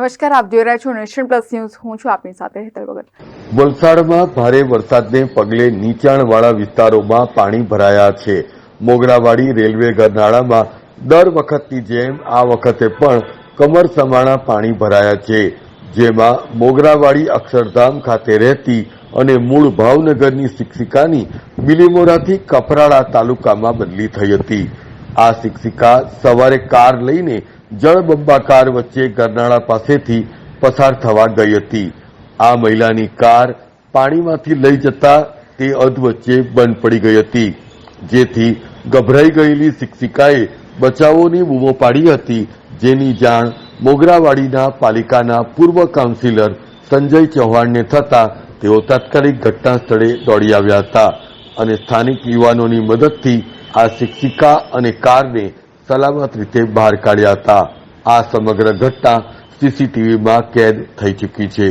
નમસ્કાર, આપ જોઈ રહ્યા છો નેશન પ્લસ ન્યૂઝ. હું છું આપની સાથે હેતલ ભગત. વલસાડમાં ભારે વરસાદને પગલે નીચાણવાળા વિસ્તારોમાં પાણી ભરાયા છે. મોગરાવાડી રેલવે ગરનાળામાં દર વખતની જેમ આ વખતે પણ કમર સમાણા પાણી ભરાયા છે, જેમાં મોગરાવાડી અક્ષરધામ ખાતે રહેતી અને મૂળ ભાવનગરની શિક્ષિકાની બિલીમોરાથી કપરાડા તાલુકામાં બદલી થઈ હતી. આ શિક્ષિકા સવારે કાર લઈને જળબંબાકાર વચ્ચે ગરનાળા પાસેથી પસાર થવા ગઈ હતી. આ મહિલાની કાર પાણીમાંથી લઈ જતા તે અધવચ્ચે બંધ પડી ગઈ હતી, જેથી ગભરાઈ ગયેલી શિક્ષિકાએ બચાવોની બૂમો પાડી હતી, જેની જાણ મોગરાવાડીના પાલિકાના પૂર્વ કાઉન્સિલર સંજય ચૌહાણને થતા તેઓ તાત્કાલિક ઘટના સ્થળે દોડી આવ્યા હતા અને સ્થાનિક યુવાનોની મદદથી આ શિક્ષિકા અને કારને સલામત રીતે બહાર કાઢ્યા હતા. આ સમગ્ર ઘટના સીસીટીવીમાં કેદ થઈ ચૂકી છે.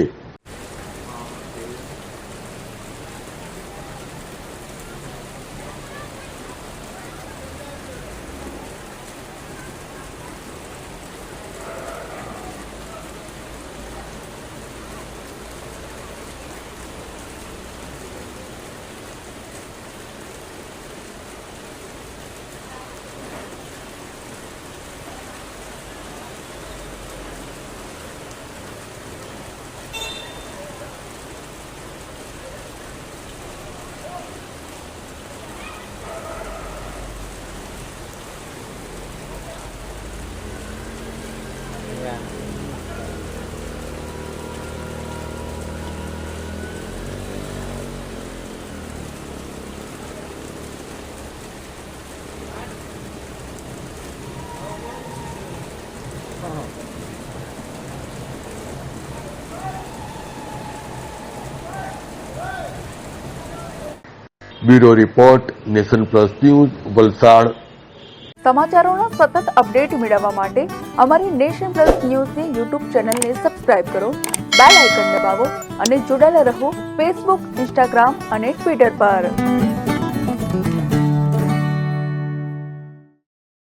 Bureau report, nation plus news, Valsad. સમાચારોના સતત અપડેટ મેળવવા માટે અમારી નેશન પ્લસ ન્યૂઝની યુટ્યુબ ચેનલને સબસ્ક્રાઇબ કરો, બેલ આઇકન દબાવો અને જોડાયેલા રહો ફેસબુક, ઇન્સ્ટાગ્રામ અને ટ્વિટર પર.